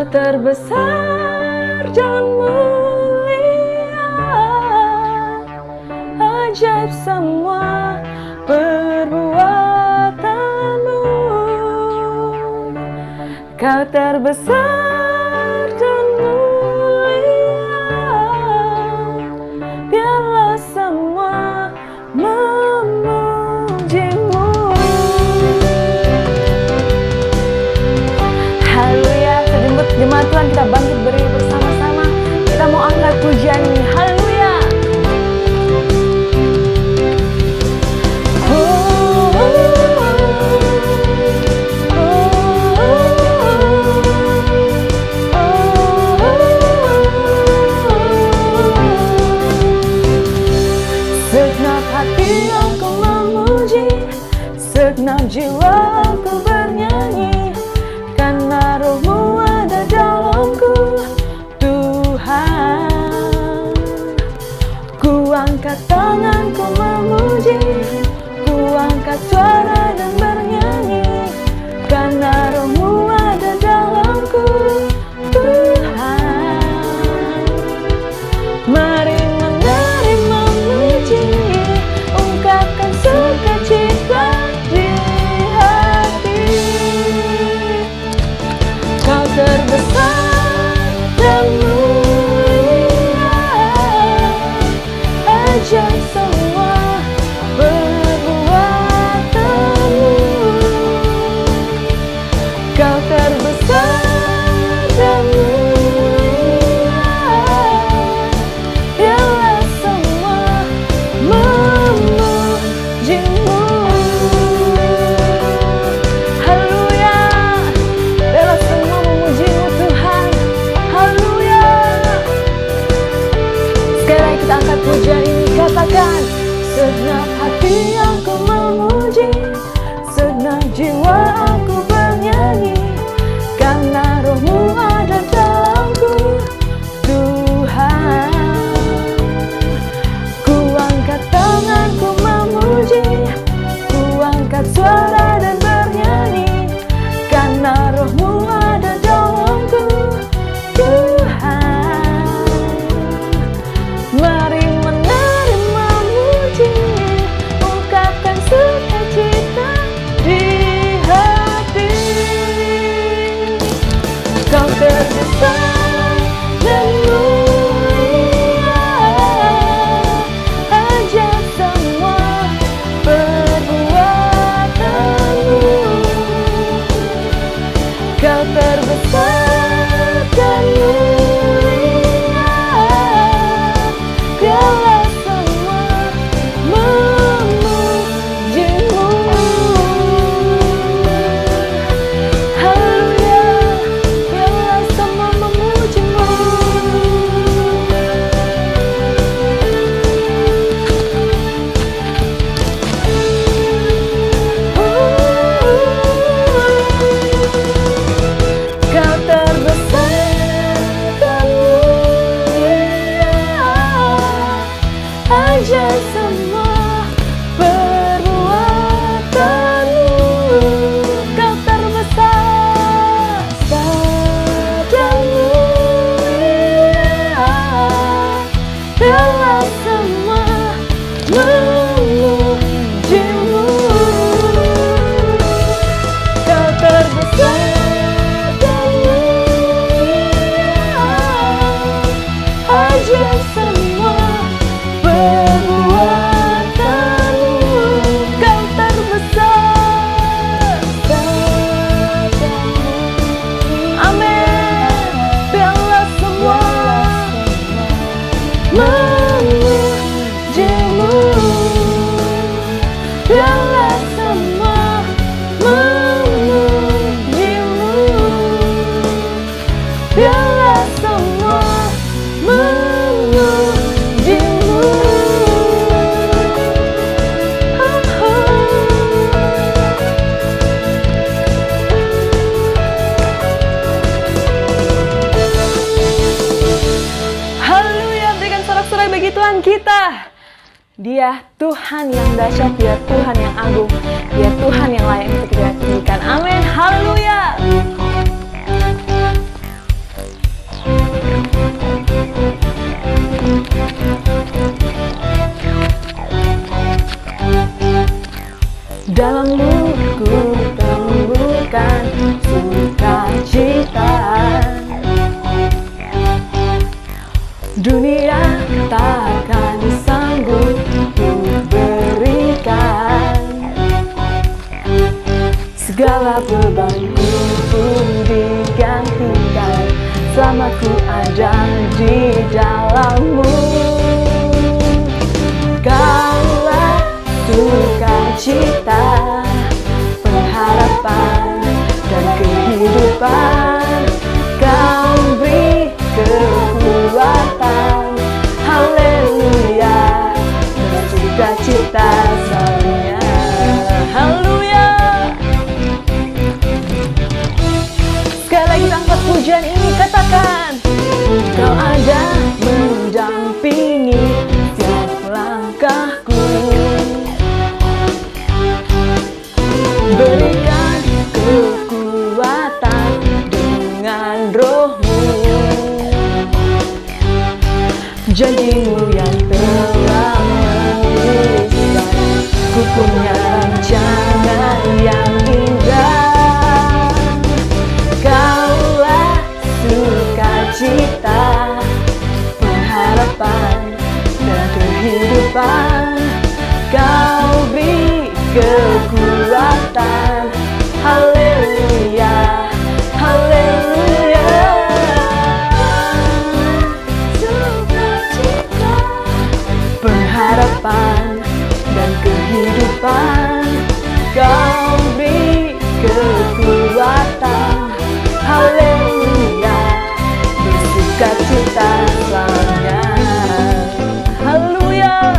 terbesar dan mulia, ajaib semua perbuatanmu. Kau terbesar dan mulia, biarlah semua memujimu. Haleluya, sejemput jemaat Tuhan kita bangkit berdiri bersama-sama. Kita mau angkat pujian ini, haleluya. Segenap hati aku memuji, segenap jiwa aku bernyanyi, karena Roh-Mu ada dalamku, Tuhan. Ku angkat tanganku memuji, ku angkat suara dan bernyanyi, karena Roh-Mu ada dalamku, Tuhan. Mari menerima muji, ungkapkan sukacita di hati. Kau terbesar dan mulia, ajaib semua perbuatanmu. Kau terbesar dan mulia, biarlah semua memujimu. Haleluya, biarlah semua memujimu Tuhan. Haleluya. Sekali lagi kita angkat pujian ini, katakan, segenap hati aku memuji, segenap jiwa aku bernyanyi, karena Roh-Mu ada dalamku, Tuhan. Ku angkat tanganku memuji, ku angkat suara dan bernyanyi, karena Roh-Mu ada dalamku, Tuhan. Mari menerima muji, ungkapkan sukacita di hati. Kau terbesar dan mulia, ajaib semua perbuatanmu. Kau terbesar dan mulia, biarlah semua memujimu. Haleluya, biarlah semua memujimu. Kau terbesar dan mulia, ajaib semua perbuatanmu. Kau terbesar dan mulia, biarlah semua memujimu. Kau terbesar dan mulia, ajaib semua perbuatanmu. Kau terbesar dan mulia. Amin. Biarlah semua memujimu. Biarlah semua memujimu. Biarlah semua memujimu. Haleluya, berikan sorak-sorai bagi Tuhan kita. Dia Tuhan yang dahsyat, Dia Tuhan yang agung, Dia Tuhan yang layak untuk kita tinggikan. Amin. Haleluya. Dalam luku temukan sukacita. Dunia takkan sanggup ku berikan. Segala bebanku pun digantikan selama ku ada di dalammu. Kaulah sukacita, pengharapan dan kehidupan. Kau beri kekuatan, haleluya, bersukacita selamanya. Haleluya. Sekali lagi kita angkat pujian ini, katakan, Kau ada mendampingi setiap langkahku. Berikan kekuatan dengan Roh-Mu. Janji-Mu yang telah menuliskan, ku punya rancangan yang indah. Kaulah sukacita, pengharapan dan kehidupan. Kau beri kekuatan, haleluya, haleluya. Sukacita, pengharapan dan kehidupan. Kau beri kekuatan, haleluya, bersukacita selamanya. Haleluya.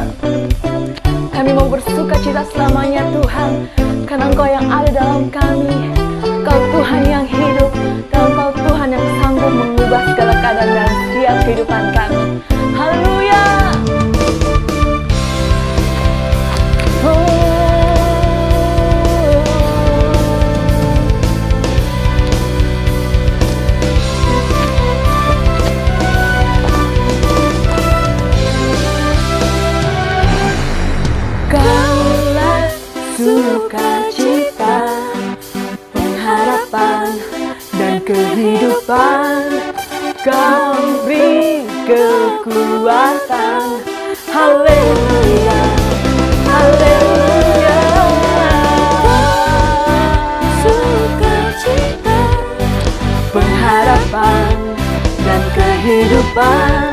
Kami mau bersukacita selamanya Tuhan, karena Engkau yang ada dalam kami. Kau Tuhan yang hidup, dan Engkau Tuhan yang sanggup mengubah segala keadaan dalam setiap kehidupan kami. Haleluya. Kaulah sukacita, pengharapan dan kehidupan. Kau beri kekuatan, haleluya, haleluya. Sukacita, pengharapan dan kehidupan.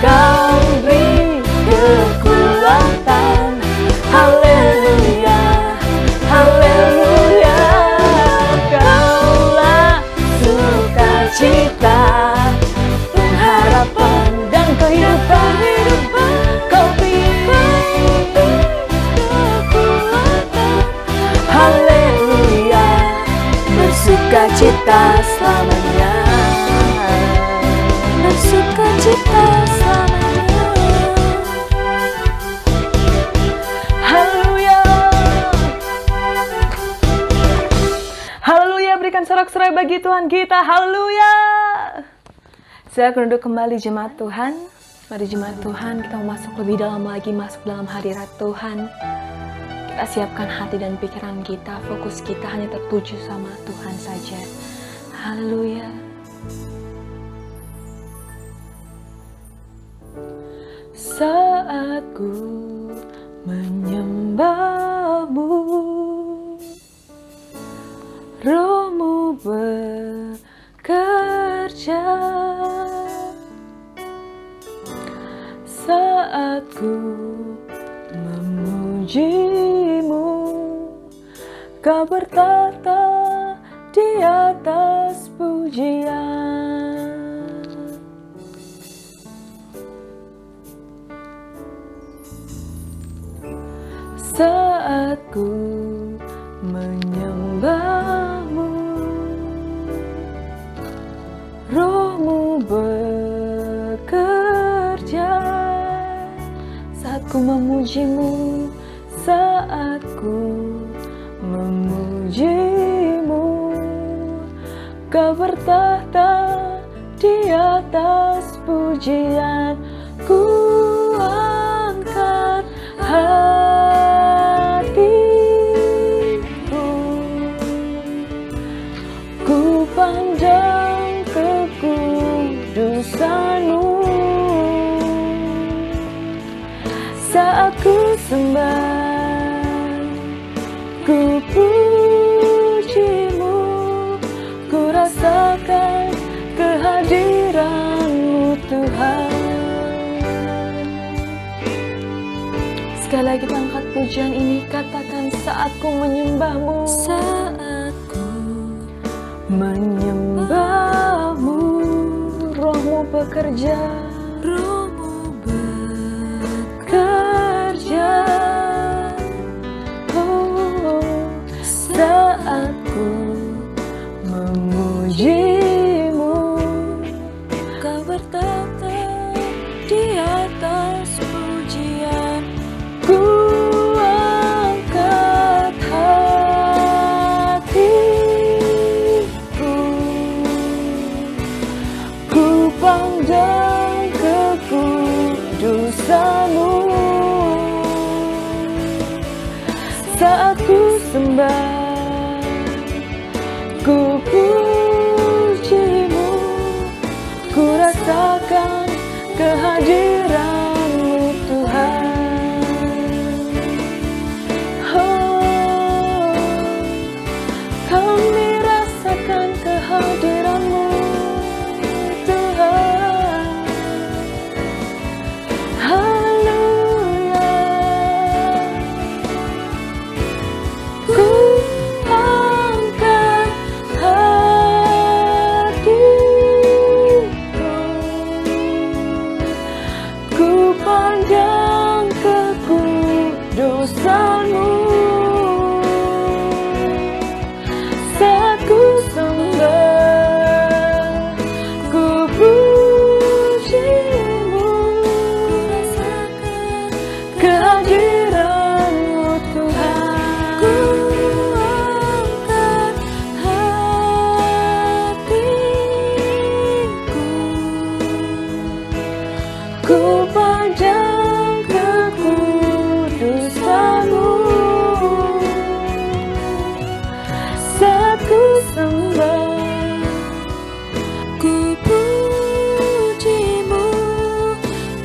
Kau beri kekuatan, haleluya, haleluya. Kaulah sukacita, pengharapan dan kehidupan. Kau beri kekuatan, haleluya, bersukacita selamanya, bersukacita selamanya. Haleluya. Haleluya, berikan sorak-sorai bagi Tuhan kita. Haleluya. Saya akan duduk kembali jemaat Tuhan. Mari jemaat Tuhan, kita mau masuk lebih dalam lagi, masuk dalam hadirat Tuhan. Kita siapkan hati dan pikiran kita, fokus kita hanya tertuju sama Tuhan saja. Haleluya. Saat ku menyembah-Mu, Roh-Mu bekerja. Saat ku memuji-Mu, Kau bertata di atas pujian. Saat ku menyembah-Mu, Roh-Mu bekerja. Saat ku memuji-Mu, saat ku memuji-Mu, Kau bertahta di di atas pujian, ku angkat hatiku, ku pandang kekudusan-Mu. Saat ku sembah, ku puji-Mu, ku rasakan kehadiran-Mu Tuhan. Sekali lagi kita angkat pujian ini, katakan saat ku menyembah-Mu. Saat ku menyembah-Mu, Roh-Mu bekerja, Roh-Mu bekerja. Oh, saat ku memuji-Mu, Kau bertata di atas pujian, ku angkat hatiku, ku pandang kekudusan-Mu. Saat ku sembah, ku puji-Mu, ku rasakan kehadiran-Mu Tuhan. Oh, kami rasakan kehadiran-Mu Tuhan. Haleluya. Ku angkat hatiku, ku pandang kekudusan-Mu. Saat ku sembah, ku puji-Mu, kehadiran-Mu Tuhan. Ku angkat hatiku, ku pandang kekudusan-Mu. Saat ku sembah, ku puji-Mu,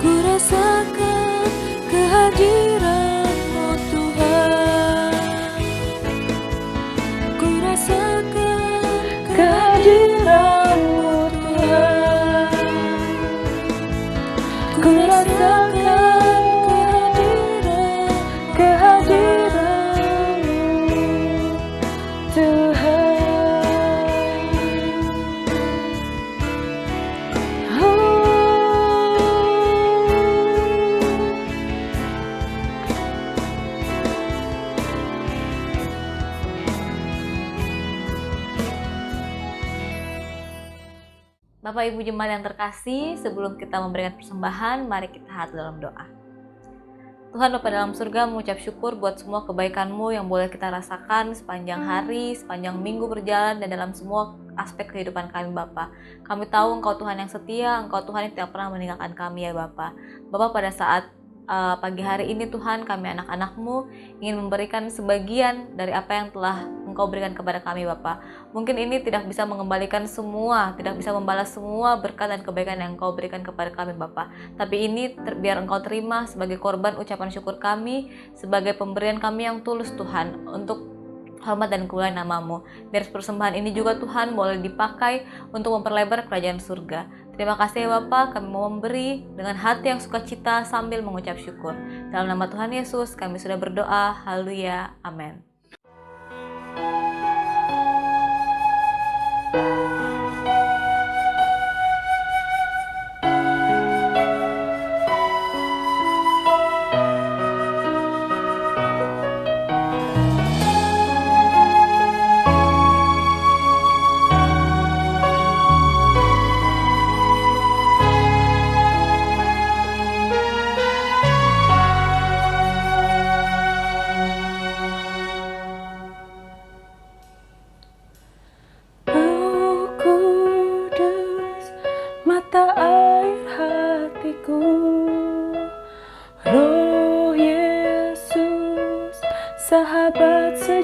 ku rasakan kehadiran-Mu Tuhan. Ku rasakan kehadiran-Mu Tuhan. Ku rasakan kehadiran-Mu Tuhan. Bapak Ibu Jemaat yang terkasih, sebelum kita memberikan persembahan, mari kita hadir dalam doa. Tuhan Bapa dalam surga, mengucap syukur buat semua kebaikan-Mu yang boleh kita rasakan sepanjang hari, sepanjang minggu berjalan, dan dalam semua aspek kehidupan kami Bapa. Kami tahu Engkau Tuhan yang setia, Engkau Tuhan yang tidak pernah meninggalkan kami ya Bapa. Bapa, pada saat pagi hari ini Tuhan, kami anak-anak-Mu ingin memberikan sebagian dari apa yang telah Engkau berikan kepada kami Bapa. Mungkin ini tidak bisa mengembalikan semua, tidak bisa membalas semua berkat dan kebaikan yang Engkau berikan kepada kami Bapa. Tapi ini biar Engkau terima sebagai korban ucapan syukur kami, sebagai pemberian kami yang tulus Tuhan, untuk hormat dan kemuliaan nama-Mu. Biar persembahan ini juga Tuhan boleh dipakai untuk memperlebar kerajaan surga. Terima kasih ya Bapa, kami mau memberi dengan hati yang sukacita sambil mengucap syukur. Dalam nama Tuhan Yesus kami sudah berdoa. Haleluya. Amin.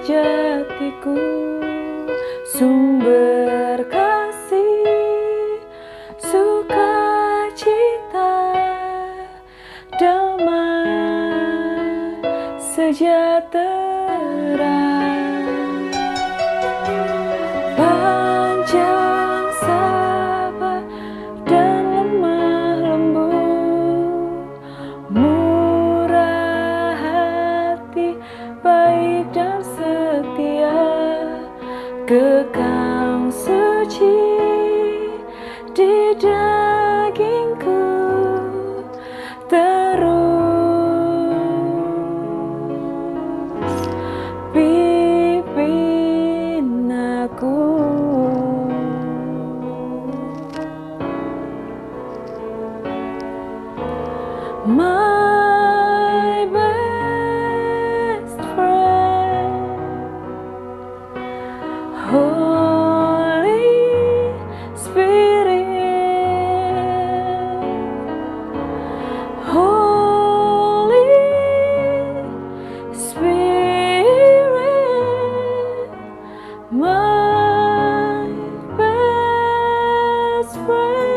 sejatiku, sumber kasih, sukacita, damai sejahtera, panjang sabar dan lemah lembut, murah hati, baik dan setia, kekang suci di dagingku, terus pimpin aku. My best friend, Holy Spirit, Holy Spirit, my best friend.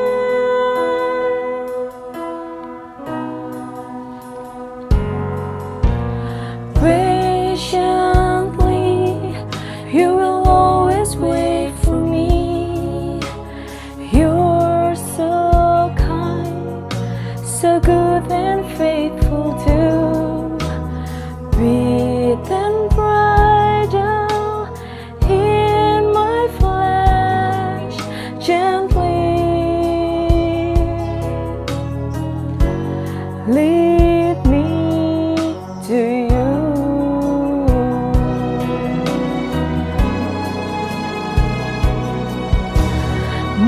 Patiently, you will always wait for me. You're so kind, so good and faithful too. Beat and bridle in my flesh gently. Lead me to you.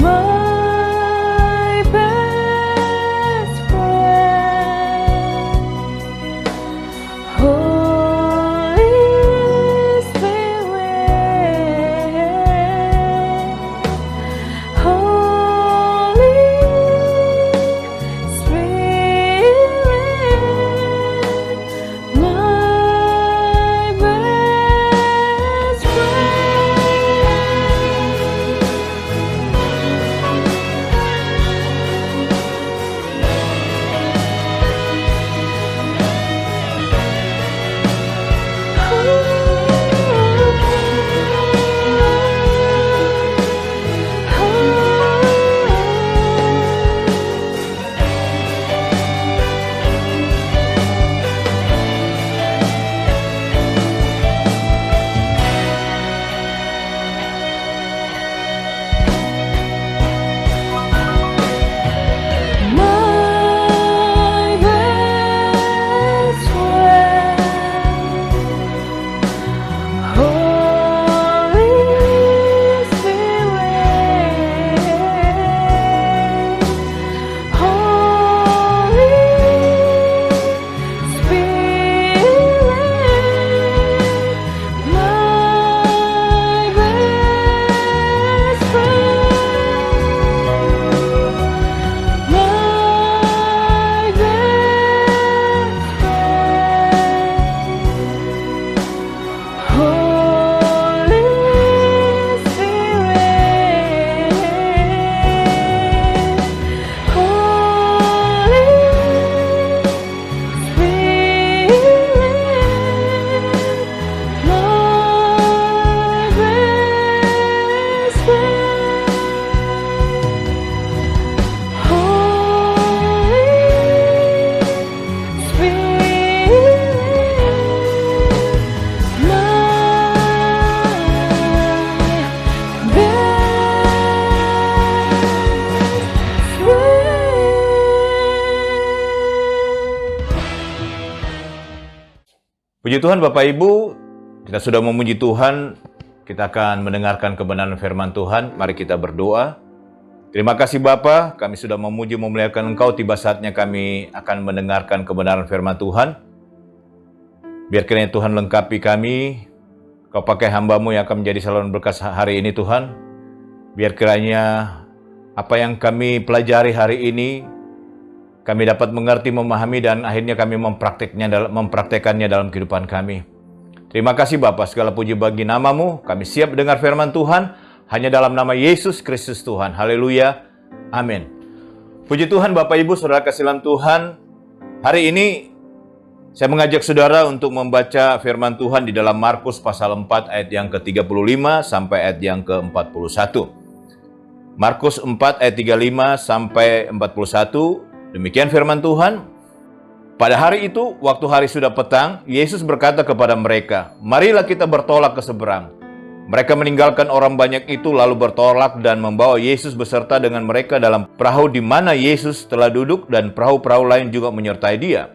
My best friend, Holy Spirit, Holy Spirit, my best Puji Tuhan Bapak Ibu, kita sudah memuji Tuhan, kita akan mendengarkan kebenaran firman Tuhan. Mari kita berdoa. Terima kasih Bapa, kami sudah memuji memuliakan Engkau, tiba saatnya kami akan mendengarkan kebenaran firman Tuhan. Biar kiranya Tuhan lengkapi kami, Kau pakai hamba-Mu yang akan menjadi saluran berkat hari ini Tuhan. Biar kiranya apa yang kami pelajari hari ini, kami dapat mengerti, memahami, dan akhirnya kami mempraktekannya dalam kehidupan kami. Terima kasih Bapa, segala puji bagi namamu. Kami siap mendengar firman Tuhan, hanya dalam nama Yesus Kristus Tuhan. Haleluya. Amin. Puji Tuhan Bapak Ibu, Saudara kasih dalam Tuhan. Hari ini saya mengajak saudara untuk membaca firman Tuhan di dalam Markus pasal 4 ayat yang ke-35 sampai ayat yang ke-41. Markus 4 ayat 35 sampai 41. Demikian firman Tuhan. Pada hari itu, waktu hari sudah petang, Yesus berkata kepada mereka, "Marilah kita bertolak ke seberang." Mereka meninggalkan orang banyak itu lalu bertolak dan membawa Yesus beserta dengan mereka dalam perahu di mana Yesus telah duduk dan perahu-perahu lain juga menyertai dia.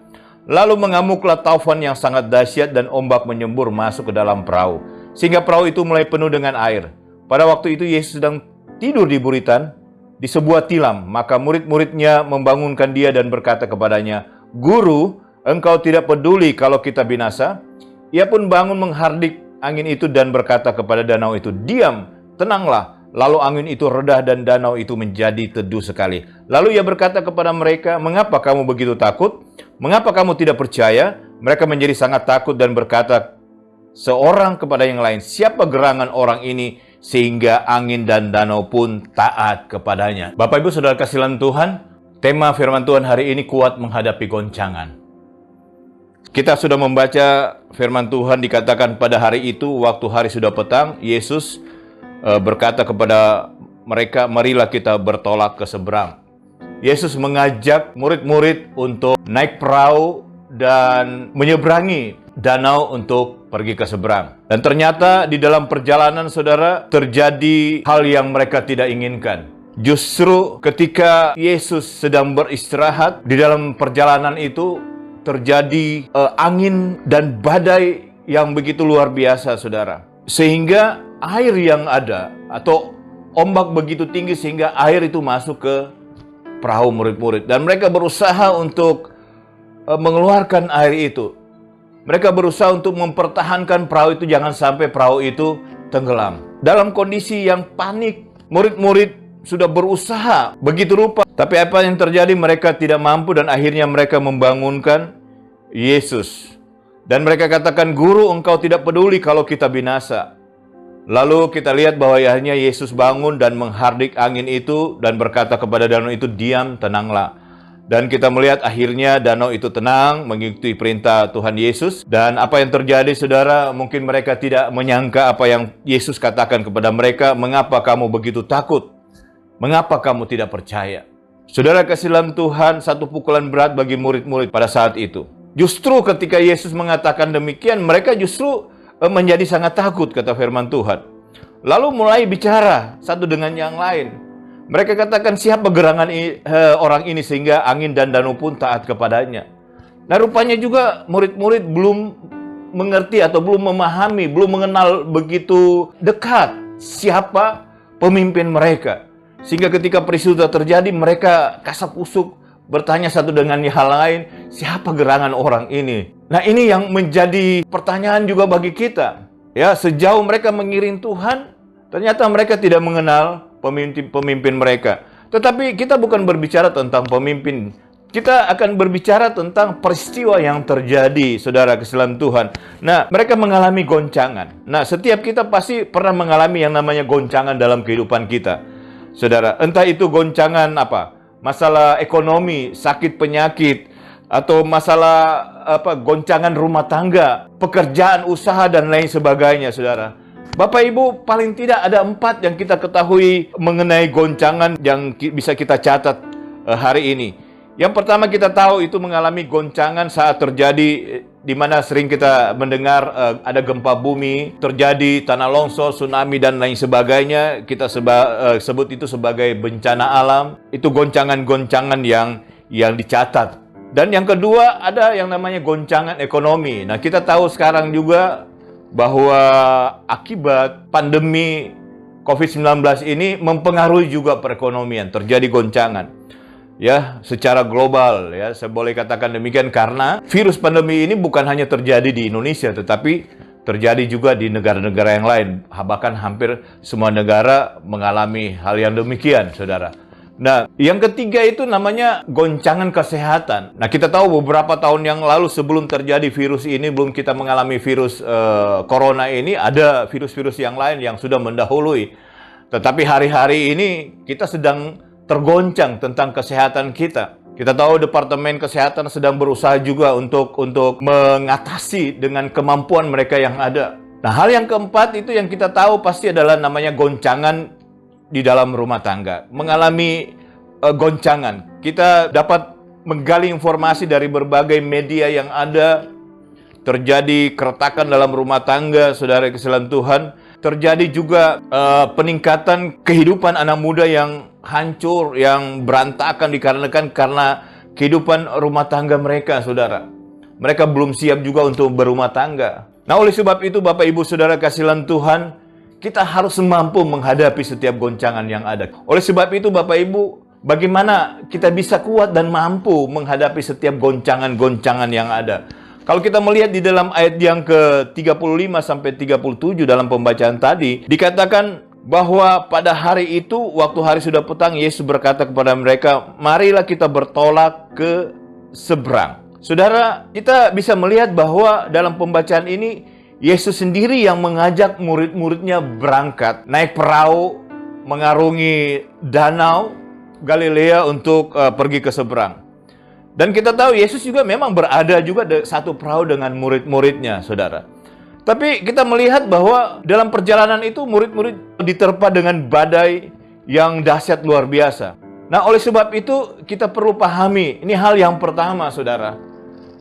Lalu mengamuklah taufan yang sangat dahsyat dan ombak menyembur masuk ke dalam perahu, sehingga perahu itu mulai penuh dengan air. Pada waktu itu Yesus sedang tidur di buritan di sebuah tilam, maka murid-muridnya membangunkan dia dan berkata kepadanya, "Guru, engkau tidak peduli kalau kita binasa?" Ia pun bangun menghardik angin itu dan berkata kepada danau itu, "Diam, tenanglah." Lalu angin itu reda dan danau itu menjadi teduh sekali. Lalu ia berkata kepada mereka, "Mengapa kamu begitu takut? Mengapa kamu tidak percaya?" Mereka menjadi sangat takut dan berkata seorang kepada yang lain, "Siapa gerangan orang ini sehingga angin dan danau pun taat kepadanya?" Bapak Ibu Saudara kasih dalam Tuhan, tema firman Tuhan hari ini kuat menghadapi goncangan. Kita sudah membaca firman Tuhan, dikatakan pada hari itu, waktu hari sudah petang, Yesus berkata kepada mereka, "Marilah kita bertolak ke seberang." Yesus mengajak murid-murid untuk naik perahu dan menyeberangi danau untuk pergi ke seberang. Dan ternyata di dalam perjalanan saudara terjadi hal yang mereka tidak inginkan. Justru ketika Yesus sedang beristirahat, di dalam perjalanan itu terjadi angin dan badai yang begitu luar biasa, saudara. Sehingga air yang ada atau ombak begitu tinggi sehingga air itu masuk ke perahu murid-murid. Dan mereka berusaha untuk mengeluarkan air itu. Mereka berusaha untuk mempertahankan perahu itu jangan sampai perahu itu tenggelam. Dalam kondisi yang panik, murid-murid sudah berusaha begitu rupa, tapi apa yang terjadi? Mereka tidak mampu dan akhirnya mereka membangunkan Yesus. Dan mereka katakan, "Guru, engkau tidak peduli kalau kita binasa." Lalu kita lihat bahwa akhirnya Yesus bangun dan menghardik angin itu dan berkata kepada danau itu, "Diam, tenanglah." Dan kita melihat akhirnya danau itu tenang mengikuti perintah Tuhan Yesus. Dan apa yang terjadi saudara, mungkin mereka tidak menyangka apa yang Yesus katakan kepada mereka, "Mengapa kamu begitu takut? Mengapa kamu tidak percaya?" Saudara kasih dalam Tuhan, satu pukulan berat bagi murid-murid pada saat itu. Justru ketika Yesus mengatakan demikian, mereka justru menjadi sangat takut, kata firman Tuhan. Lalu mulai bicara satu dengan yang lain. Mereka katakan, "Siapa gerangan orang ini sehingga angin dan danau pun taat kepadanya?" Nah, rupanya juga murid-murid belum mengerti atau belum memahami, belum mengenal begitu dekat siapa pemimpin mereka. Sehingga ketika peristiwa terjadi, mereka kasak kusuk bertanya satu dengan yang lain, "Siapa gerangan orang ini?" Nah, ini yang menjadi pertanyaan juga bagi kita. Ya, sejauh mereka mengiring Tuhan, ternyata mereka tidak mengenal pemimpin mereka. Tetapi kita bukan berbicara tentang pemimpin. Kita akan berbicara tentang peristiwa yang terjadi, saudara kesalahan Tuhan. Nah, mereka mengalami goncangan. Nah, setiap kita pasti pernah mengalami yang namanya goncangan dalam kehidupan kita. Saudara, entah itu goncangan apa? Masalah ekonomi, sakit penyakit, atau masalah goncangan rumah tangga, pekerjaan, usaha, dan lain sebagainya, saudara. Bapak Ibu, paling tidak ada 4 yang kita ketahui mengenai goncangan yang bisa kita catat hari ini. Yang pertama kita tahu itu mengalami goncangan saat terjadi di mana sering kita mendengar ada gempa bumi, terjadi tanah longsor, tsunami dan lain sebagainya. Kita sebut itu sebagai bencana alam. Itu goncangan-goncangan yang dicatat. Dan yang kedua ada yang namanya goncangan ekonomi. Nah, kita tahu sekarang juga bahwa akibat pandemi COVID-19 ini mempengaruhi juga perekonomian, terjadi goncangan. Ya, secara global ya, saya boleh katakan demikian karena virus pandemi ini bukan hanya terjadi di Indonesia tetapi terjadi juga di negara-negara yang lain. Bahkan hampir semua negara mengalami hal yang demikian, saudara. Nah, yang ketiga itu namanya goncangan kesehatan. Nah, kita tahu beberapa tahun yang lalu sebelum terjadi virus ini, belum kita mengalami virus corona ini, ada virus-virus yang lain yang sudah mendahului. Tetapi hari-hari ini kita sedang tergoncang tentang kesehatan kita. Kita tahu Departemen Kesehatan sedang berusaha juga untuk mengatasi dengan kemampuan mereka yang ada. Nah, hal yang keempat itu yang kita tahu pasti adalah namanya goncangan di dalam rumah tangga. Mengalami goncangan. Kita dapat menggali informasi dari berbagai media yang ada. Terjadi keretakan dalam rumah tangga, saudara kesalahan Tuhan. Terjadi juga peningkatan kehidupan anak muda yang hancur, yang berantakan dikarenakan karena kehidupan rumah tangga mereka, saudara. Mereka belum siap juga untuk berumah tangga. Nah, oleh sebab itu, Bapak Ibu Saudara kasihan Tuhan, kita harus mampu menghadapi setiap goncangan yang ada. Oleh sebab itu, Bapak Ibu, bagaimana kita bisa kuat dan mampu menghadapi setiap goncangan-goncangan yang ada? Kalau kita melihat di dalam ayat yang ke-35 sampai 37 dalam pembacaan tadi, dikatakan bahwa pada hari itu, waktu hari sudah petang, Yesus berkata kepada mereka, "Marilah kita bertolak ke seberang." Saudara, kita bisa melihat bahwa dalam pembacaan ini, Yesus sendiri yang mengajak murid-muridnya berangkat, naik perahu, mengarungi danau Galilea untuk pergi ke seberang. Dan kita tahu Yesus juga memang berada juga satu perahu dengan murid-muridnya, saudara. Tapi kita melihat bahwa dalam perjalanan itu murid-murid diterpa dengan badai yang dahsyat luar biasa. Nah, oleh sebab itu kita perlu pahami, ini hal yang pertama, saudara.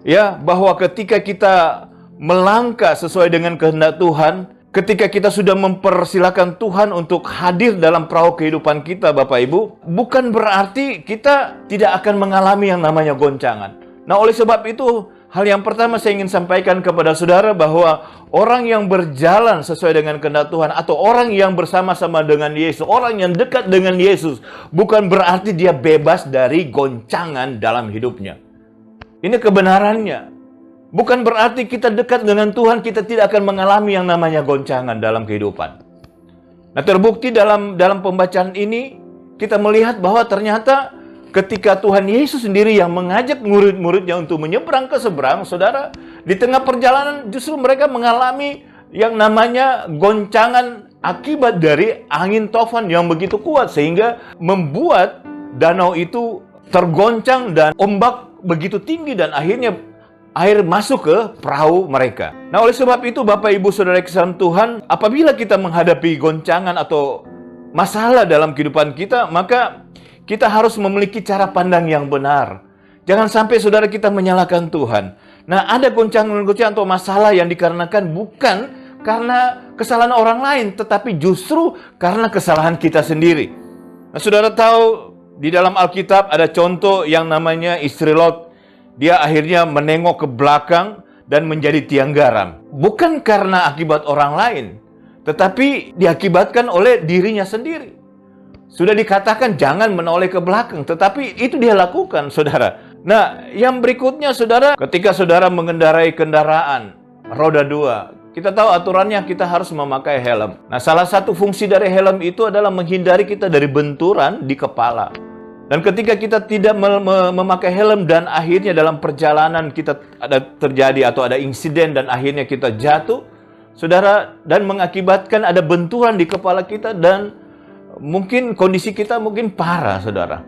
Ya, bahwa ketika kita melangkah sesuai dengan kehendak Tuhan, ketika kita sudah mempersilakan Tuhan untuk hadir dalam perahu kehidupan kita, Bapak Ibu, bukan berarti kita tidak akan mengalami yang namanya goncangan. Nah, oleh sebab itu, hal yang pertama saya ingin sampaikan kepada saudara bahwa orang yang berjalan sesuai dengan kehendak Tuhan atau orang yang bersama-sama dengan Yesus, orang yang dekat dengan Yesus, bukan berarti dia bebas dari goncangan dalam hidupnya. Ini kebenarannya. Bukan berarti kita dekat dengan Tuhan, kita tidak akan mengalami yang namanya goncangan dalam kehidupan. Nah, terbukti dalam pembacaan ini, kita melihat bahwa ternyata ketika Tuhan Yesus sendiri yang mengajak murid-muridnya untuk menyeberang ke seberang, saudara, di tengah perjalanan justru mereka mengalami yang namanya goncangan akibat dari angin tofan yang begitu kuat, sehingga membuat danau itu tergoncang dan ombak begitu tinggi dan akhirnya air masuk ke perahu mereka. Nah, oleh sebab itu, Bapak Ibu Saudara kasihan Tuhan, apabila kita menghadapi goncangan atau masalah dalam kehidupan kita, maka kita harus memiliki cara pandang yang benar. Jangan sampai saudara kita menyalahkan Tuhan. Nah, ada goncangan-goncangan atau masalah yang dikarenakan bukan karena kesalahan orang lain, tetapi justru karena kesalahan kita sendiri. Nah, saudara tahu di dalam Alkitab ada contoh yang namanya istri Lot. Dia akhirnya menengok ke belakang dan menjadi tiang garam. Bukan karena akibat orang lain, tetapi diakibatkan oleh dirinya sendiri. Sudah dikatakan jangan menoleh ke belakang, tetapi itu dia lakukan, saudara. Nah, yang berikutnya, saudara, ketika saudara mengendarai kendaraan roda 2, kita tahu aturannya kita harus memakai helm. Nah, salah satu fungsi dari helm itu adalah menghindari kita dari benturan di kepala. Dan ketika kita tidak memakai helm dan akhirnya dalam perjalanan kita ada terjadi atau ada insiden dan akhirnya kita jatuh, saudara, dan mengakibatkan ada benturan di kepala kita dan mungkin kondisi kita mungkin parah, saudara.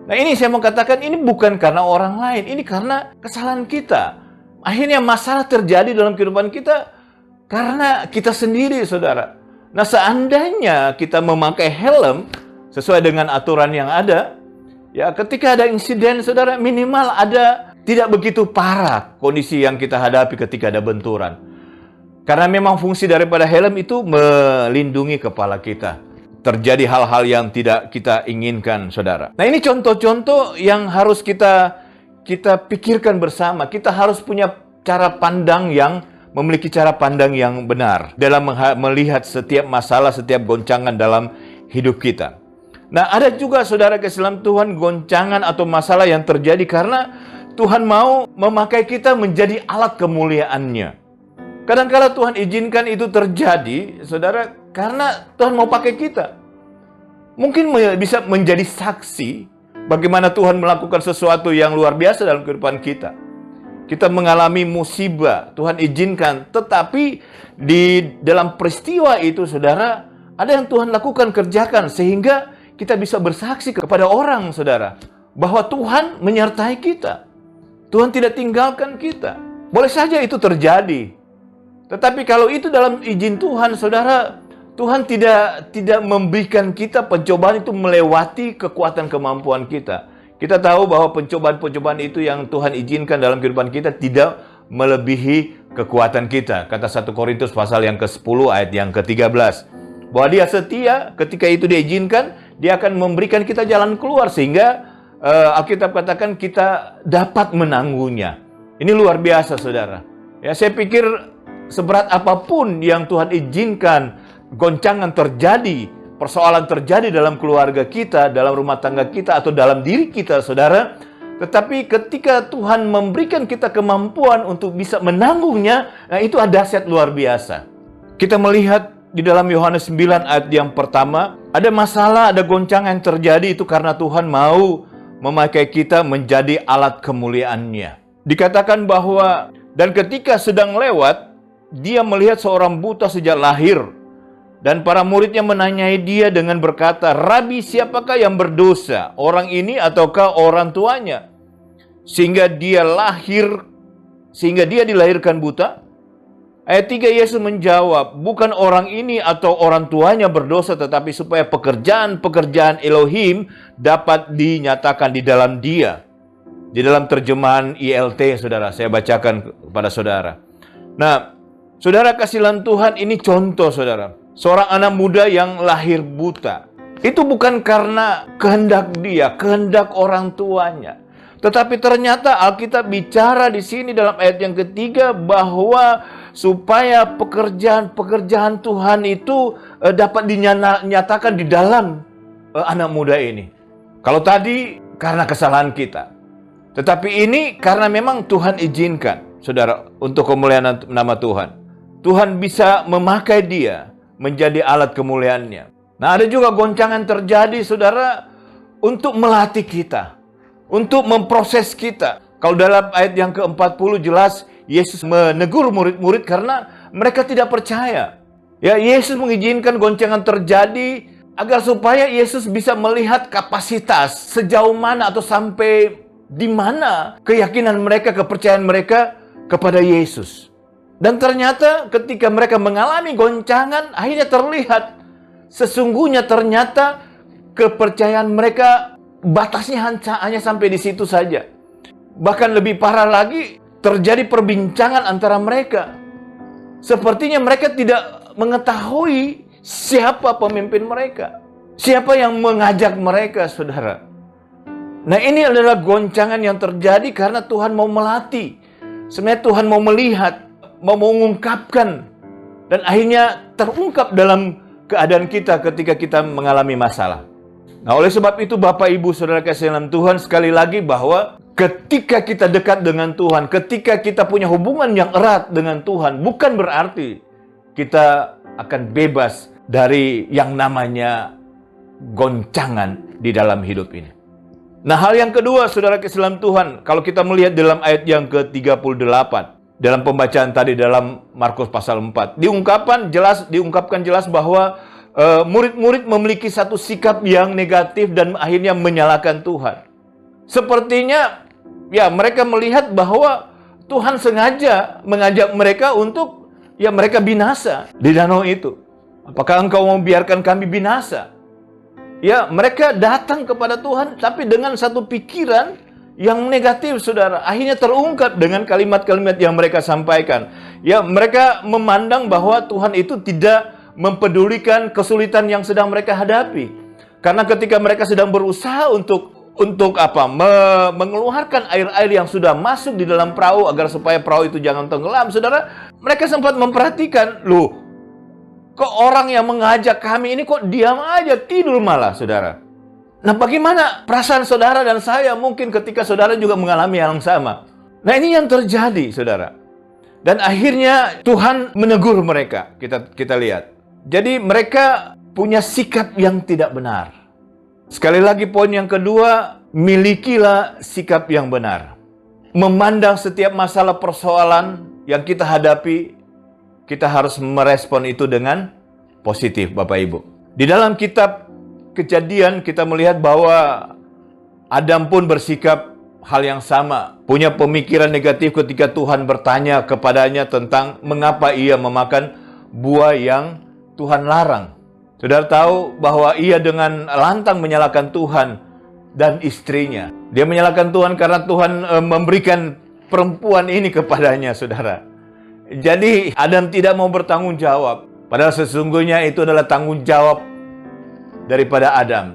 Nah, ini saya mau katakan ini bukan karena orang lain, ini karena kesalahan kita. Akhirnya masalah terjadi dalam kehidupan kita karena kita sendiri, saudara. Nah, seandainya kita memakai helm sesuai dengan aturan yang ada, ya, ketika ada insiden, saudara, minimal ada tidak begitu parah kondisi yang kita hadapi ketika ada benturan. Karena memang fungsi daripada helm itu melindungi kepala kita. Terjadi hal-hal yang tidak kita inginkan, saudara. Nah, ini contoh-contoh yang harus kita pikirkan bersama. Kita harus punya cara pandang yang memiliki cara pandang yang benar dalam melihat setiap masalah, setiap goncangan dalam hidup kita. Nah, ada juga saudara kasihan Tuhan goncangan atau masalah yang terjadi karena Tuhan mau memakai kita menjadi alat kemuliaan-Nya. Kadang-kala Tuhan izinkan itu terjadi, saudara, karena Tuhan mau pakai kita. mungkin bisa menjadi saksi bagaimana Tuhan melakukan sesuatu yang luar biasa dalam kehidupan kita. Kita mengalami musibah, Tuhan izinkan, tetapi di dalam peristiwa itu, saudara, ada yang Tuhan lakukan, kerjakan, sehingga kita bisa bersaksi kepada orang, saudara, bahwa Tuhan menyertai kita. Tuhan tidak tinggalkan kita. Boleh saja itu terjadi. Tetapi kalau itu dalam izin Tuhan, saudara, Tuhan tidak memberikan kita pencobaan itu melewati kekuatan kemampuan kita. Kita tahu bahwa pencobaan-pencobaan itu yang Tuhan izinkan dalam kehidupan kita tidak melebihi kekuatan kita. Kata 1 Korintus pasal yang ke-10 ayat yang ke-13. Bahwa dia setia, ketika itu diizinkan, dia akan memberikan kita jalan keluar. Sehingga Alkitab katakan kita dapat menanggungnya. Ini luar biasa, saudara. Ya, saya pikir seberat apapun yang Tuhan izinkan, goncangan terjadi, persoalan terjadi dalam keluarga kita, dalam rumah tangga kita, atau dalam diri kita, saudara. Tetapi ketika Tuhan memberikan kita kemampuan untuk bisa menanggungnya, nah itu ada dahsyat luar biasa. Kita melihat di dalam Yohanes 9 ayat yang pertama, ada masalah, ada goncangan yang terjadi, itu karena Tuhan mau memakai kita menjadi alat kemuliaan-Nya. Dikatakan bahwa, dan ketika sedang lewat, dia melihat seorang buta sejak lahir. Dan para muridnya menanyai dia dengan berkata, "Rabi, siapakah yang berdosa, orang ini ataukah orang tuanya? Sehingga dia dilahirkan buta?" Ayat 3, Yesus menjawab, "Bukan orang ini atau orang tuanya berdosa, tetapi supaya pekerjaan-pekerjaan Elohim dapat dinyatakan di dalam dia." Di dalam terjemahan ILT, saudara, saya bacakan kepada saudara. Nah, saudara kasihan Tuhan, ini contoh, saudara. Seorang anak muda yang lahir buta. Itu bukan karena kehendak dia, kehendak orang tuanya. Tetapi ternyata Alkitab bicara di sini dalam ayat yang ketiga bahwa supaya pekerjaan-pekerjaan Tuhan itu dapat dinyatakan di dalam anak muda ini. Kalau tadi karena kesalahan kita. Tetapi ini karena memang Tuhan izinkan, saudara, untuk kemuliaan nama Tuhan. Tuhan bisa memakai dia menjadi alat kemuliaan-Nya. Nah, ada juga goncangan terjadi, saudara, untuk melatih kita, untuk memproses kita. Kalau dalam ayat yang ke-40 jelas, Yesus menegur murid-murid karena mereka tidak percaya. Ya, Yesus mengizinkan goncangan terjadi agar supaya Yesus bisa melihat kapasitas sejauh mana atau sampai di mana keyakinan mereka, kepercayaan mereka kepada Yesus. Dan ternyata ketika mereka mengalami goncangan, akhirnya terlihat sesungguhnya ternyata kepercayaan mereka batasnya hanya sampai di situ saja. Bahkan lebih parah lagi, terjadi perbincangan antara mereka. Sepertinya mereka tidak mengetahui siapa pemimpin mereka, siapa yang mengajak mereka, saudara. Nah, ini adalah goncangan yang terjadi karena Tuhan mau melatih. Sebenarnya Tuhan mau melihat, mau mengungkapkan, dan akhirnya terungkap dalam keadaan kita ketika kita mengalami masalah. Nah, oleh sebab itu Bapak Ibu Saudara kasih dalam Tuhan, sekali lagi bahwa ketika kita dekat dengan Tuhan, ketika kita punya hubungan yang erat dengan Tuhan, bukan berarti kita akan bebas dari yang namanya goncangan di dalam hidup ini. Nah, hal yang kedua, Saudara kasih dalam Tuhan, kalau kita melihat dalam ayat yang ke-38, dalam pembacaan tadi dalam Markus pasal 4, diungkapkan jelas bahwa murid-murid memiliki satu sikap yang negatif dan akhirnya menyalahkan Tuhan. Sepertinya ya mereka melihat bahwa Tuhan sengaja mengajak mereka untuk mereka binasa di danau itu. Apakah engkau mau biarkan kami binasa? Ya, mereka datang kepada Tuhan tapi dengan satu pikiran yang negatif, saudara. Akhirnya terungkap dengan kalimat-kalimat yang mereka sampaikan. Ya, mereka memandang bahwa Tuhan itu tidak mempedulikan kesulitan yang sedang mereka hadapi. Karena ketika mereka sedang berusaha untuk mengeluarkan air-air yang sudah masuk di dalam perahu agar supaya perahu itu jangan tenggelam, saudara, mereka sempat memperhatikan, loh, kok orang yang mengajak kami ini kok diam aja, tidur malah, saudara. Nah, bagaimana perasaan saudara dan saya mungkin ketika saudara juga mengalami hal yang sama? Nah, ini yang terjadi, saudara. Dan akhirnya Tuhan menegur mereka. Kita lihat. Jadi mereka punya sikap yang tidak benar. Sekali lagi poin yang kedua, milikilah sikap yang benar. Memandang setiap masalah persoalan yang kita hadapi, kita harus merespon itu dengan positif, Bapak Ibu. Di dalam kitab Kejadian kita melihat bahwa Adam pun bersikap hal yang sama. Punya pemikiran negatif ketika Tuhan bertanya kepadanya tentang mengapa ia memakan buah yang Tuhan larang. Saudara tahu bahwa ia dengan lantang menyalahkan Tuhan dan istrinya. Dia menyalahkan Tuhan karena Tuhan memberikan perempuan ini kepadanya, saudara. Jadi Adam tidak mau bertanggung jawab. Padahal sesungguhnya itu adalah tanggung jawab daripada Adam.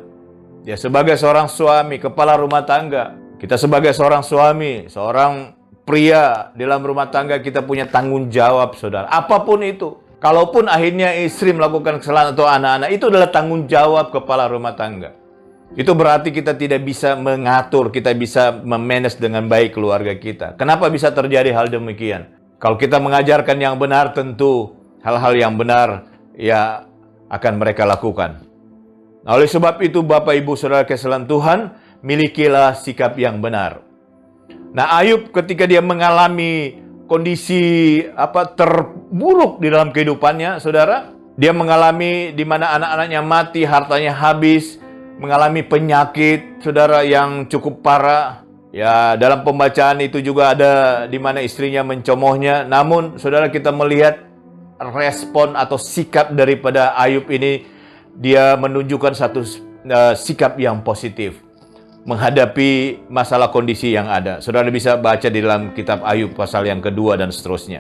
Ya, sebagai seorang suami, kepala rumah tangga, kita sebagai seorang suami, seorang pria dalam rumah tangga, kita punya tanggung jawab, saudara. Apapun itu. Kalaupun akhirnya istri melakukan kesalahan atau anak-anak, itu adalah tanggung jawab kepala rumah tangga. Itu berarti kita tidak bisa mengatur, kita bisa memanage dengan baik keluarga kita. Kenapa bisa terjadi hal demikian? Kalau kita mengajarkan yang benar, tentu hal-hal yang benar ya akan mereka lakukan. Nah, oleh sebab itu, Bapak Ibu Saudara kesalahan Tuhan, milikilah sikap yang benar. Nah, Ayub ketika dia mengalami kondisi terburuk di dalam kehidupannya, saudara, dia mengalami di mana anak-anaknya mati, hartanya habis, mengalami penyakit, saudara, yang cukup parah. Ya, dalam pembacaan itu juga ada di mana istrinya mencomohnya. Namun, saudara, kita melihat respon atau sikap daripada Ayub ini, dia menunjukkan satu sikap yang positif menghadapi masalah kondisi yang ada. Saudara bisa baca di dalam kitab Ayub pasal yang kedua dan seterusnya.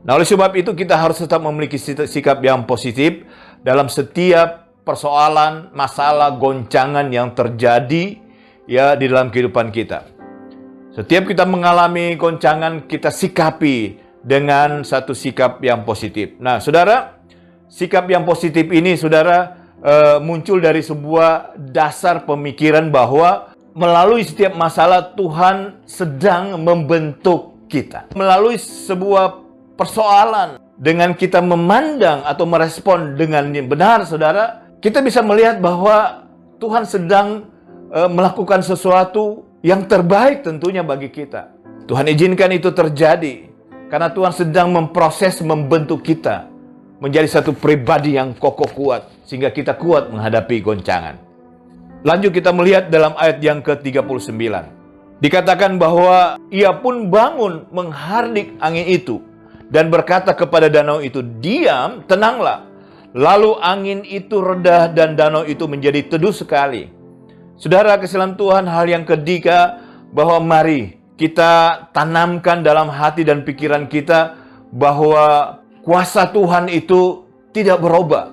Nah, oleh sebab itu kita harus tetap memiliki sikap yang positif dalam setiap persoalan, masalah, goncangan yang terjadi ya di dalam kehidupan kita. Setiap kita mengalami goncangan, kita sikapi dengan satu sikap yang positif. Nah, saudara, sikap yang positif ini, saudara, muncul dari sebuah dasar pemikiran bahwa melalui setiap masalah Tuhan sedang membentuk kita. Melalui sebuah persoalan, dengan kita memandang atau merespon dengan benar, saudara, kita bisa melihat bahwa Tuhan sedang melakukan sesuatu yang terbaik tentunya bagi kita. Tuhan izinkan itu terjadi karena Tuhan sedang memproses, membentuk kita menjadi satu pribadi yang kokoh kuat, sehingga kita kuat menghadapi goncangan. Lanjut kita melihat dalam ayat yang ke-39. Dikatakan bahwa ia pun bangun menghardik angin itu, dan berkata kepada danau itu, "Diam, tenanglah." Lalu angin itu reda dan danau itu menjadi teduh sekali. Saudara kesalahan Tuhan, hal yang ketiga, bahwa mari kita tanamkan dalam hati dan pikiran kita bahwa kuasa Tuhan itu tidak berubah,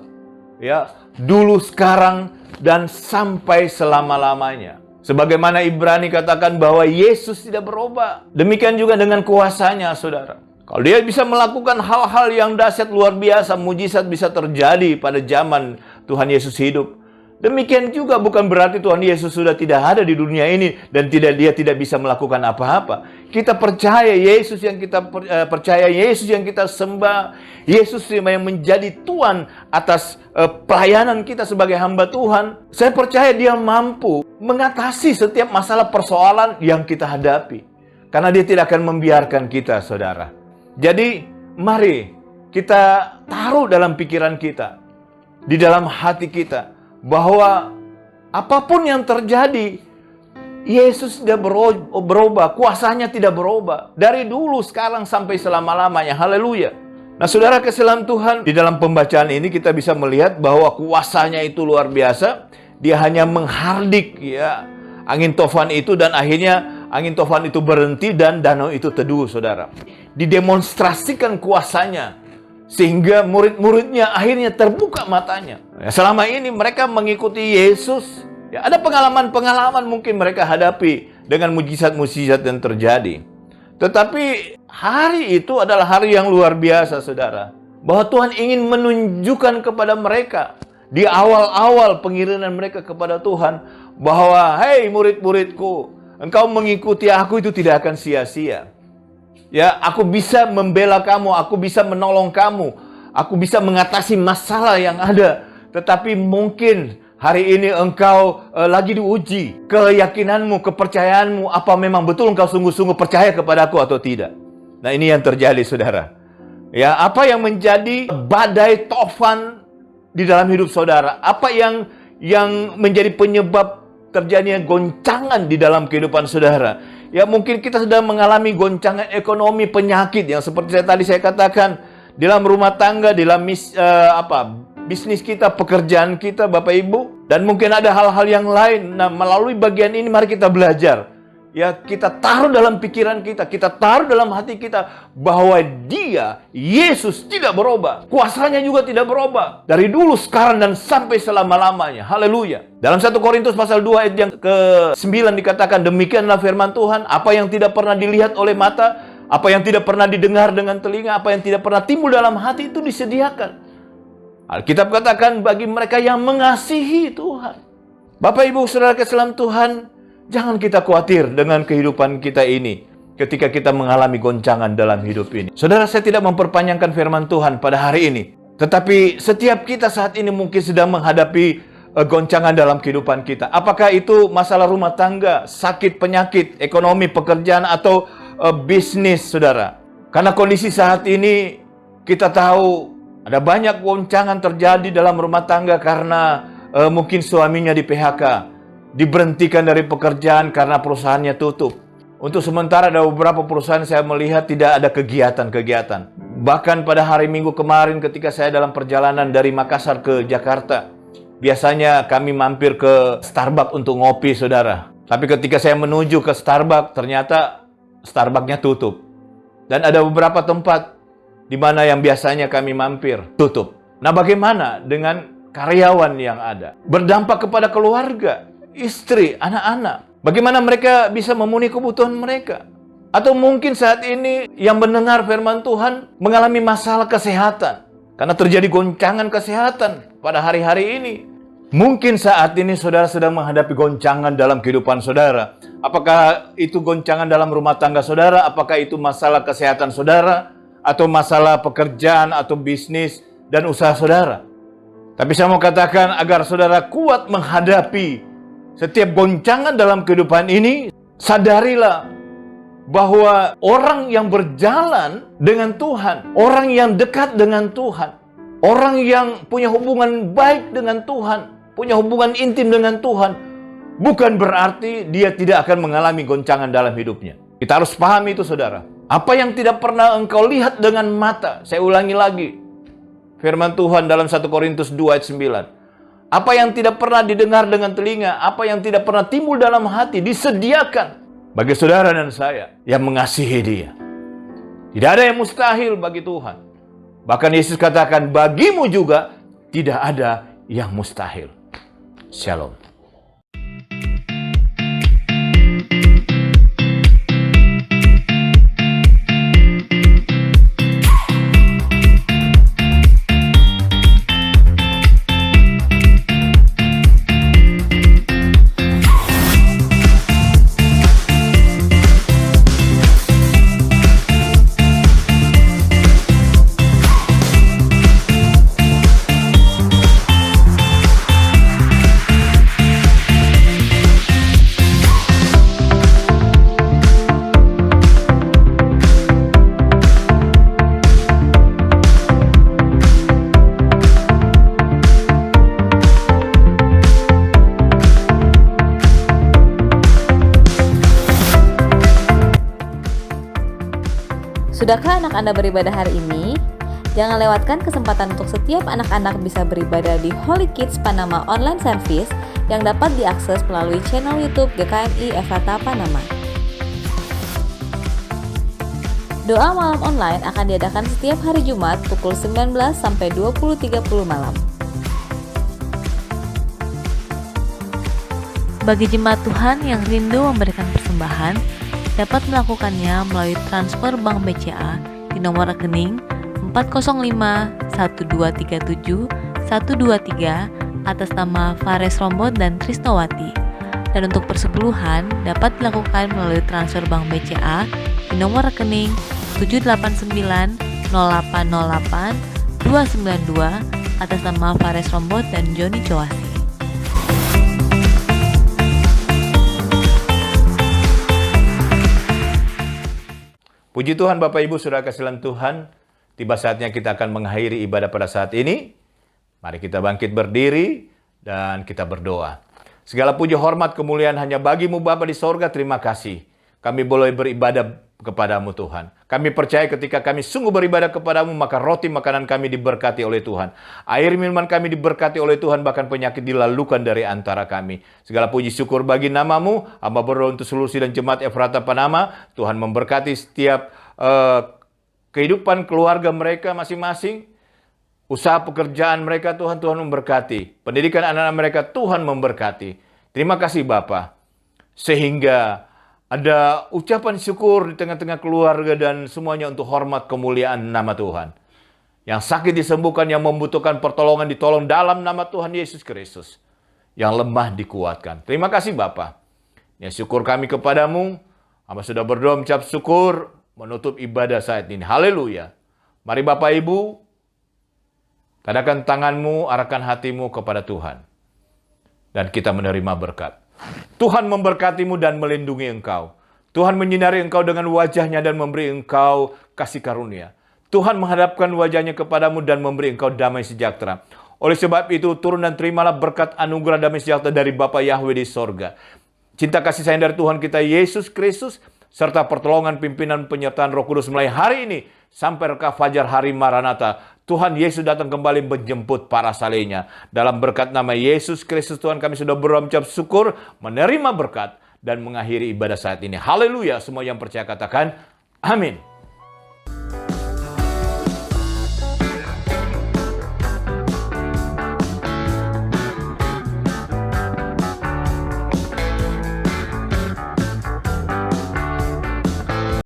ya, dulu, sekarang, dan sampai selama-lamanya. Sebagaimana Ibrani katakan bahwa Yesus tidak berubah. Demikian juga dengan kuasanya, saudara. Kalau dia bisa melakukan hal-hal yang dahsyat luar biasa, mujizat bisa terjadi pada zaman Tuhan Yesus hidup. Demikian juga bukan berarti Tuhan Yesus sudah tidak ada di dunia ini dan dia tidak bisa melakukan apa-apa. Kita percaya Yesus yang kita percaya, Yesus yang kita sembah, Yesus yang menjadi Tuhan atas pelayanan kita sebagai hamba Tuhan. Saya percaya dia mampu mengatasi setiap masalah persoalan yang kita hadapi. Karena dia tidak akan membiarkan kita, saudara. Jadi, mari kita taruh dalam pikiran kita, di dalam hati kita, bahwa apapun yang terjadi, Yesus tidak berubah, kuasanya tidak berubah. Dari dulu, sekarang, sampai selama-lamanya. Haleluya. Nah, saudara kesalahan Tuhan, di dalam pembacaan ini kita bisa melihat bahwa kuasanya itu luar biasa. Dia hanya menghardik ya angin tofan itu, dan akhirnya angin tofan itu berhenti dan danau itu teduh, saudara. Didemonstrasikan kuasanya, sehingga murid-muridnya akhirnya terbuka matanya. Ya, selama ini mereka mengikuti Yesus. Ya, ada pengalaman-pengalaman mungkin mereka hadapi dengan mujizat-mujizat yang terjadi. Tetapi hari itu adalah hari yang luar biasa, saudara. Bahwa Tuhan ingin menunjukkan kepada mereka di awal-awal pengiriman mereka kepada Tuhan, bahwa, "Hei murid-muridku, engkau mengikuti aku itu tidak akan sia-sia. Ya, aku bisa membela kamu, aku bisa menolong kamu, aku bisa mengatasi masalah yang ada. Tetapi mungkin Hari ini engkau lagi diuji. Keyakinanmu, kepercayaanmu, apa memang betul engkau sungguh-sungguh percaya kepadaku atau tidak? Nah, ini yang terjadi, saudara. Ya, apa yang menjadi badai tofan di dalam hidup saudara? Apa yang menjadi penyebab terjadinya goncangan di dalam kehidupan saudara? Ya, mungkin kita sedang mengalami goncangan ekonomi, penyakit yang seperti tadi saya katakan, di dalam rumah tangga, di dalam bisnis kita, pekerjaan kita, Bapak Ibu, dan mungkin ada hal-hal yang lain. Nah, melalui bagian ini mari kita belajar. Ya, kita taruh dalam pikiran kita taruh dalam hati kita bahwa Dia, Yesus, tidak berubah. Kuasanya juga tidak berubah. Dari dulu, sekarang, dan sampai selama-lamanya. Haleluya. Dalam 1 Korintus pasal 2 ayat yang ke-9 dikatakan, demikianlah firman Tuhan, apa yang tidak pernah dilihat oleh mata, apa yang tidak pernah didengar dengan telinga, apa yang tidak pernah timbul dalam hati, itu disediakan. Alkitab katakan bagi mereka yang mengasihi Tuhan. Bapak Ibu Saudara keselam Tuhan, jangan kita khawatir dengan kehidupan kita ini ketika kita mengalami goncangan dalam hidup ini. Saudara, saya tidak memperpanjangkan firman Tuhan pada hari ini. Tetapi setiap kita saat ini mungkin sedang menghadapi goncangan dalam kehidupan kita. Apakah itu masalah rumah tangga, sakit, penyakit, ekonomi, pekerjaan, atau bisnis, saudara. Karena kondisi saat ini kita tahu ada banyak goncangan terjadi dalam rumah tangga karena mungkin suaminya di PHK, diberhentikan dari pekerjaan karena perusahaannya tutup. Untuk sementara ada beberapa perusahaan saya melihat tidak ada kegiatan-kegiatan. Bahkan pada hari Minggu kemarin ketika saya dalam perjalanan dari Makassar ke Jakarta, biasanya kami mampir ke Starbucks untuk ngopi, saudara. Tapi ketika saya menuju ke Starbucks, ternyata Starbucks-nya tutup. Dan ada beberapa tempat di mana yang biasanya kami mampir, tutup. Nah, bagaimana dengan karyawan yang ada? Berdampak kepada keluarga, istri, anak-anak. Bagaimana mereka bisa memenuhi kebutuhan mereka? Atau mungkin saat ini yang mendengar firman Tuhan mengalami masalah kesehatan. Karena terjadi goncangan kesehatan pada hari-hari ini. Mungkin saat ini saudara sedang menghadapi goncangan dalam kehidupan saudara. Apakah itu goncangan dalam rumah tangga saudara? Apakah itu masalah kesehatan saudara? Atau masalah pekerjaan atau bisnis dan usaha saudara. Tapi saya mau katakan agar saudara kuat menghadapi setiap goncangan dalam kehidupan ini, sadarilah bahwa orang yang berjalan dengan Tuhan, orang yang dekat dengan Tuhan, orang yang punya hubungan baik dengan Tuhan, punya hubungan intim dengan Tuhan, bukan berarti dia tidak akan mengalami goncangan dalam hidupnya. Kita harus pahami itu, saudara. Apa yang tidak pernah engkau lihat dengan mata, saya ulangi lagi. Firman Tuhan dalam 1 Korintus 2 ayat 9. Apa yang tidak pernah didengar dengan telinga, apa yang tidak pernah timbul dalam hati, disediakan bagi saudara dan saya yang mengasihi Dia. Tidak ada yang mustahil bagi Tuhan. Bahkan Yesus katakan, bagimu juga tidak ada yang mustahil. Shalom. Sudahkah anak Anda beribadah hari ini? Jangan lewatkan kesempatan untuk setiap anak-anak bisa beribadah di Holy Kids Panama Online Service yang dapat diakses melalui channel YouTube GKMI Efrata Panama. Doa malam online akan diadakan setiap hari Jumat pukul 19 sampai 20.30 malam. Bagi jemaat Tuhan yang rindu memberikan persembahan, dapat melakukannya melalui transfer Bank BCA di nomor rekening 405-1237-123 atas nama Fares Rombot dan Trisnowati. Dan untuk persepuluhan dapat dilakukan melalui transfer Bank BCA di nomor rekening 789-0808-292 atas nama Fares Rombot dan Joni Coasi. Puji Tuhan Bapak Ibu Saudara kasihan Tuhan, tiba saatnya kita akan mengakhiri ibadah pada saat ini. Mari kita bangkit berdiri dan kita berdoa. Segala puji hormat kemuliaan hanya bagimu Bapa di sorga, terima kasih. Kami boleh beribadah kepadamu Tuhan. Kami percaya ketika kami sungguh beribadah kepadamu, maka roti makanan kami diberkati oleh Tuhan. Air minuman kami diberkati oleh Tuhan, bahkan penyakit dilalukan dari antara kami. Segala puji syukur bagi namamu, hamba berdoa untuk seluruh dan jemaat Efrata Panama. Tuhan memberkati setiap kehidupan keluarga mereka masing-masing. Usaha pekerjaan mereka Tuhan, Tuhan memberkati. Pendidikan anak-anak mereka Tuhan memberkati. Terima kasih Bapa. Sehingga ada ucapan syukur di tengah-tengah keluarga dan semuanya untuk hormat kemuliaan nama Tuhan. Yang sakit disembuhkan, yang membutuhkan pertolongan ditolong dalam nama Tuhan Yesus Kristus. Yang lemah dikuatkan. Terima kasih Bapa. Ya syukur kami kepadamu. Hamba sudah berdoa mengucap syukur menutup ibadah saat ini. Haleluya. Mari Bapak Ibu, tadakan tanganmu, arahkan hatimu kepada Tuhan. Dan kita menerima berkat. Tuhan memberkatimu dan melindungi engkau. Tuhan menyinari engkau dengan wajahnya dan memberi engkau kasih karunia. Tuhan menghadapkan wajahnya kepadamu dan memberi engkau damai sejahtera. Oleh sebab itu, turun dan terimalah berkat anugerah damai sejahtera dari Bapa Yahweh di sorga. Cinta kasih sayang dari Tuhan kita Yesus Kristus, serta pertolongan pimpinan penyertaan Roh Kudus mulai hari ini sampai reka fajar hari Maranatha. Tuhan Yesus datang kembali menjemput para salehnya. Dalam berkat nama Yesus Kristus Tuhan kami sudah berdoa mengucap syukur, menerima berkat dan mengakhiri ibadah saat ini. Haleluya, semua yang percaya katakan amin.